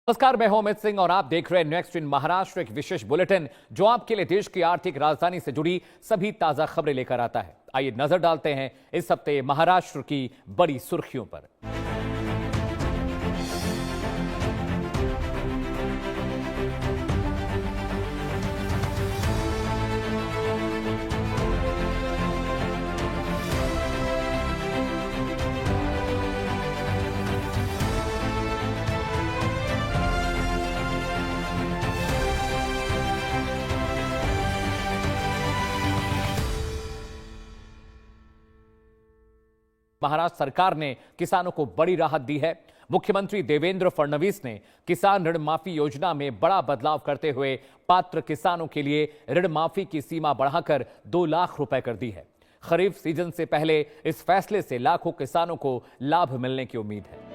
नमस्कार, मैं हूं अमित सिंह और आप देख रहे हैं नेक्स्ट इन महाराष्ट्र, एक विशेष बुलेटिन जो आपके लिए देश की आर्थिक राजधानी से जुड़ी सभी ताजा खबरें लेकर आता है। आइए नजर डालते हैं इस हफ्ते महाराष्ट्र की बड़ी सुर्खियों पर। महाराष्ट्र सरकार ने किसानों को बड़ी राहत दी है। मुख्यमंत्री देवेंद्र फडणवीस ने किसान ऋण माफी योजना में बड़ा बदलाव करते हुए पात्र किसानों के लिए ऋण माफी की सीमा बढ़ाकर 2 लाख रुपए कर दी है। खरीफ सीजन से पहले इस फैसले से लाखों किसानों को लाभ मिलने की उम्मीद है।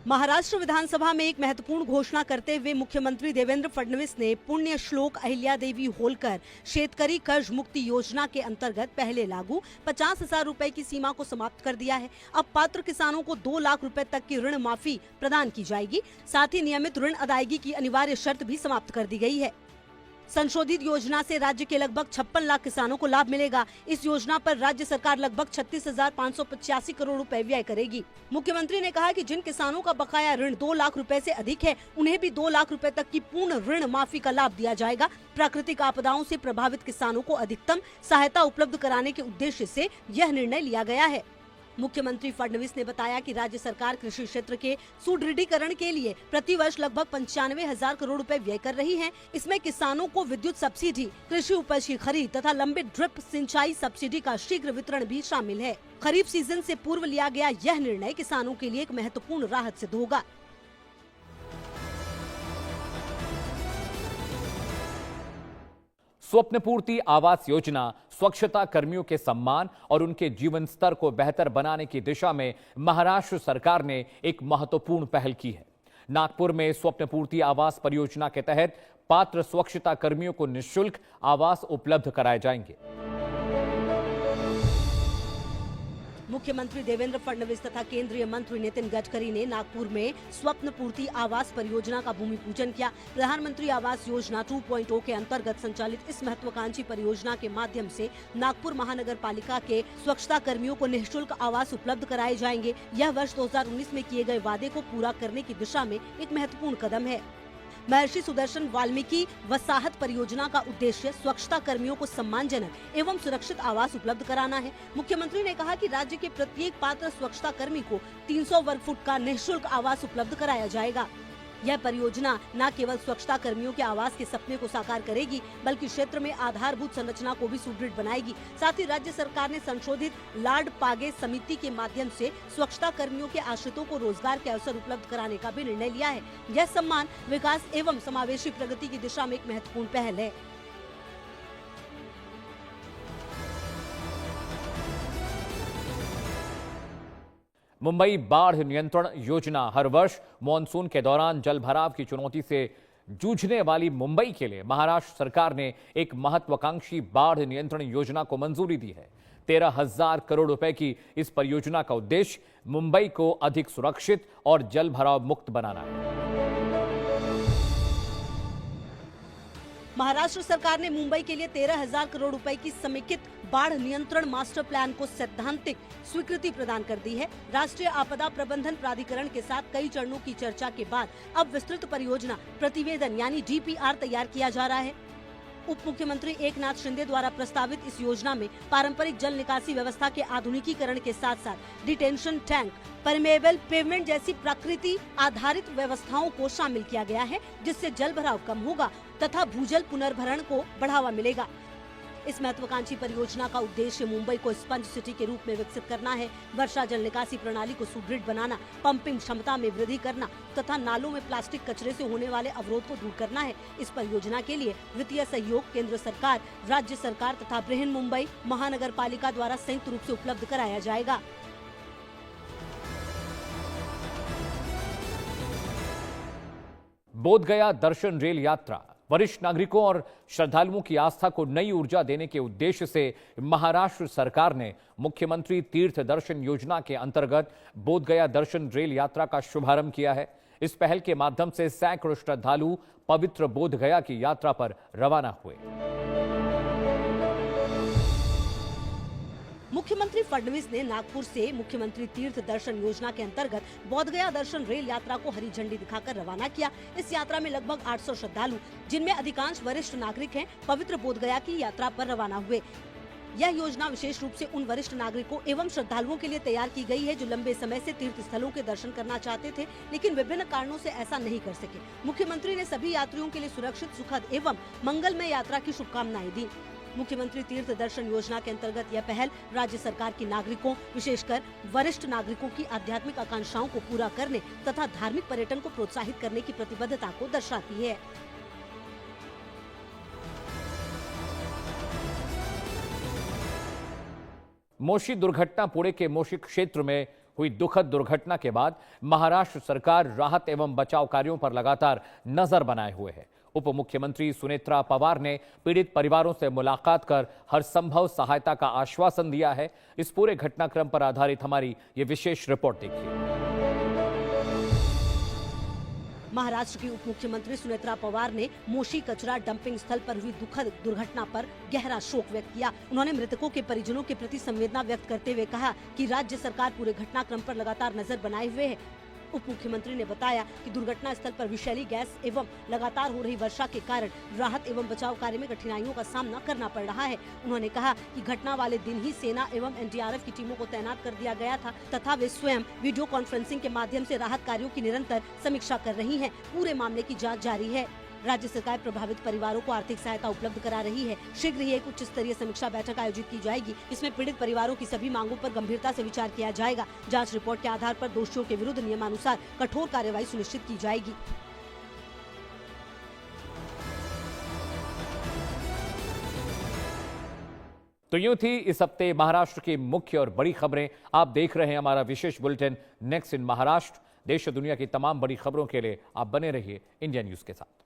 महाराष्ट्र विधानसभा में एक महत्वपूर्ण घोषणा करते हुए मुख्यमंत्री देवेंद्र फडणवीस ने पुण्य श्लोक अहिल्या देवी होलकर शेतकरी कर्ज मुक्ति योजना के अंतर्गत पहले लागू 50,000 रुपए की सीमा को समाप्त कर दिया है। अब पात्र किसानों को 2 लाख रुपए तक की ऋण माफी प्रदान की जाएगी। साथ ही नियमित ऋण अदायगी की अनिवार्य शर्त भी समाप्त कर दी गई है। संशोधित योजना से राज्य के लगभग 56 लाख किसानों को लाभ मिलेगा। इस योजना पर राज्य सरकार लगभग 36,585 करोड़ रुपए व्यय करेगी। मुख्यमंत्री ने कहा कि जिन किसानों का बकाया ऋण 2 लाख रुपए से अधिक है, उन्हें भी 2 लाख रुपए तक की पूर्ण ऋण माफी का लाभ दिया जाएगा। प्राकृतिक आपदाओं से प्रभावित किसानों को अधिकतम सहायता उपलब्ध कराने के उद्देश्य से यह निर्णय लिया गया है। मुख्यमंत्री फडणवीस ने बताया कि राज्य सरकार कृषि क्षेत्र के सुदृढ़ीकरण के लिए प्रतिवर्ष लगभग 95,000 करोड़ रुपए व्यय कर रही है। इसमें किसानों को विद्युत सब्सिडी, कृषि उपज की खरीद तथा लंबित ड्रिप सिंचाई सब्सिडी का शीघ्र वितरण भी शामिल है। खरीफ सीजन से पूर्व लिया गया यह निर्णय किसानों के लिए एक महत्वपूर्ण राहत सिद्ध होगा। स्वप्न पूर्ति आवास योजना स्वच्छता कर्मियों के सम्मान और उनके जीवन स्तर को बेहतर बनाने की दिशा में महाराष्ट्र सरकार ने एक महत्वपूर्ण पहल की है। नागपुर में स्वप्न पूर्ति आवास परियोजना के तहत पात्र स्वच्छता कर्मियों को निःशुल्क आवास उपलब्ध कराए जाएंगे। मुख्यमंत्री देवेंद्र फडणवीस तथा केंद्रीय मंत्री नितिन गडकरी ने नागपुर में स्वप्न पूर्ति आवास परियोजना का भूमि पूजन किया। प्रधानमंत्री आवास योजना 2.0 के अंतर्गत संचालित इस महत्वाकांक्षी परियोजना के माध्यम से नागपुर महानगर पालिका के स्वच्छता कर्मियों को निःशुल्क आवास उपलब्ध कराए जाएंगे। यह वर्ष 2019 में किए गए वादे को पूरा करने की दिशा में एक महत्वपूर्ण कदम है। महर्षि सुदर्शन वाल्मीकि वसाहत परियोजना का उद्देश्य स्वच्छता कर्मियों को सम्मानजनक एवं सुरक्षित आवास उपलब्ध कराना है। मुख्यमंत्री ने कहा कि राज्य के प्रत्येक पात्र स्वच्छता कर्मी को 300 वर्ग फुट का निःशुल्क आवास उपलब्ध कराया जाएगा। यह परियोजना न केवल स्वच्छता कर्मियों के आवास के सपने को साकार करेगी, बल्कि क्षेत्र में आधारभूत संरचना को भी सुदृढ़ बनाएगी। साथ ही राज्य सरकार ने संशोधित लाड पागे समिति के माध्यम से स्वच्छता कर्मियों के आश्रितों को रोजगार के अवसर उपलब्ध कराने का भी निर्णय लिया है। यह सम्मान विकास एवं समावेशी प्रगति की दिशा में एक महत्वपूर्ण पहल है। मुंबई बाढ़ नियंत्रण योजना हर वर्ष मॉनसून के दौरान जल भराव की चुनौती से जूझने वाली मुंबई के लिए महाराष्ट्र सरकार ने एक महत्वाकांक्षी बाढ़ नियंत्रण योजना को मंजूरी दी है। 13,000 करोड़ रुपए की इस परियोजना का उद्देश्य मुंबई को अधिक सुरक्षित और जल भराव मुक्त बनाना है। महाराष्ट्र सरकार ने मुंबई के लिए 13,000 करोड़ रुपए की समेकित बाढ़ नियंत्रण मास्टर प्लान को सैद्धांतिक स्वीकृति प्रदान कर दी है। राष्ट्रीय आपदा प्रबंधन प्राधिकरण के साथ कई चरणों की चर्चा के बाद अब विस्तृत परियोजना प्रतिवेदन यानी DPR तैयार किया जा रहा है। उप मुख्यमंत्री एकनाथ शिंदे द्वारा प्रस्तावित इस योजना में पारंपरिक जल निकासी व्यवस्था के आधुनिकीकरण के साथ साथ डिटेंशन टैंक, परमेबल पेवमेंट जैसी प्रकृति आधारित व्यवस्थाओं को शामिल किया गया है, जिससे जल भराव कम होगा तथा भूजल पुनर्भरण को बढ़ावा मिलेगा। इस महत्वाकांक्षी परियोजना का उद्देश्य मुंबई को स्पंज सिटी के रूप में विकसित करना है। वर्षा जल निकासी प्रणाली को सुदृढ़ बनाना, पंपिंग क्षमता में वृद्धि करना तथा नालों में प्लास्टिक कचरे से होने वाले अवरोध को दूर करना है। इस परियोजना के लिए वित्तीय सहयोग केंद्र सरकार, राज्य सरकार तथा बृहन मुंबई महानगर पालिका द्वारा संयुक्त रूप से उपलब्ध कराया जाएगा। बोधगया दर्शन रेल यात्रा वरिष्ठ नागरिकों और श्रद्धालुओं की आस्था को नई ऊर्जा देने के उद्देश्य से महाराष्ट्र सरकार ने मुख्यमंत्री तीर्थ दर्शन योजना के अंतर्गत बोधगया दर्शन रेल यात्रा का शुभारंभ किया है। इस पहल के माध्यम से सैकड़ों श्रद्धालु पवित्र बोधगया की यात्रा पर रवाना हुए। मुख्यमंत्री फडणवीस ने नागपुर से मुख्यमंत्री तीर्थ दर्शन योजना के अंतर्गत बोधगया दर्शन रेल यात्रा को हरी झंडी दिखाकर रवाना किया। इस यात्रा में लगभग 800 श्रद्धालु, जिनमें अधिकांश वरिष्ठ नागरिक हैं, पवित्र बोधगया की यात्रा पर रवाना हुए। यह योजना विशेष रूप से उन वरिष्ठ नागरिकों एवं श्रद्धालुओं के लिए तैयार की गई है जो लंबे समय से तीर्थ स्थलों के दर्शन करना चाहते थे, लेकिन विभिन्न कारणों से ऐसा नहीं कर सके। मुख्यमंत्री ने सभी यात्रियों के लिए सुरक्षित, सुखद एवं मंगलमय यात्रा की शुभकामनाएं दी। मुख्यमंत्री तीर्थ दर्शन योजना के अंतर्गत यह पहल राज्य सरकार की नागरिकों, विशेषकर वरिष्ठ नागरिकों की आध्यात्मिक आकांक्षाओं को पूरा करने तथा धार्मिक पर्यटन को प्रोत्साहित करने की प्रतिबद्धता को दर्शाती है। मोशी दुर्घटना पुणे के मोशी क्षेत्र में हुई दुखद दुर्घटना के बाद महाराष्ट्र सरकार राहत एवं बचाव कार्यों पर लगातार नजर बनाए हुए है। उप मुख्यमंत्री सुनेत्रा पवार ने पीड़ित परिवारों से मुलाकात कर हर संभव सहायता का आश्वासन दिया है। इस पूरे घटनाक्रम पर आधारित हमारी ये विशेष रिपोर्ट देखिए। महाराष्ट्र की उप मुख्यमंत्री सुनेत्रा पवार ने मोशी कचरा डंपिंग स्थल पर हुई दुखद दुर्घटना पर गहरा शोक व्यक्त किया। उन्होंने मृतकों के परिजनों के प्रति संवेदना व्यक्त करते हुए कहा कि राज्य सरकार पूरे घटनाक्रम पर लगातार नजर बनाए हुए है। उप मुख्यमंत्री ने बताया कि दुर्घटना स्थल पर विषैली गैस एवं लगातार हो रही वर्षा के कारण राहत एवं बचाव कार्य में कठिनाइयों का सामना करना पड़ रहा है। उन्होंने कहा कि घटना वाले दिन ही सेना एवं एनडीआरएफ की टीमों को तैनात कर दिया गया था तथा वे स्वयं वीडियो कॉन्फ्रेंसिंग के माध्यम से राहत कार्यों की निरंतर समीक्षा कर रही हैं। पूरे मामले की जाँच जारी है। राज्य सरकार प्रभावित परिवारों को आर्थिक सहायता उपलब्ध करा रही है। शीघ्र ही एक उच्च स्तरीय समीक्षा बैठक आयोजित की जाएगी। इसमें पीड़ित परिवारों की सभी मांगों पर गंभीरता से विचार किया जाएगा। जांच रिपोर्ट के आधार पर दोषियों के विरुद्ध नियमानुसार कठोर कार्रवाई सुनिश्चित की जाएगी। तो यूं थी इस हफ्ते महाराष्ट्र की मुख्य और बड़ी खबरें। आप देख रहे हैं हमारा विशेष बुलेटिन नेक्स्ट इन महाराष्ट्र। देश और दुनिया की तमाम बड़ी खबरों के लिए आप बने रहिए इंडिया न्यूज के साथ।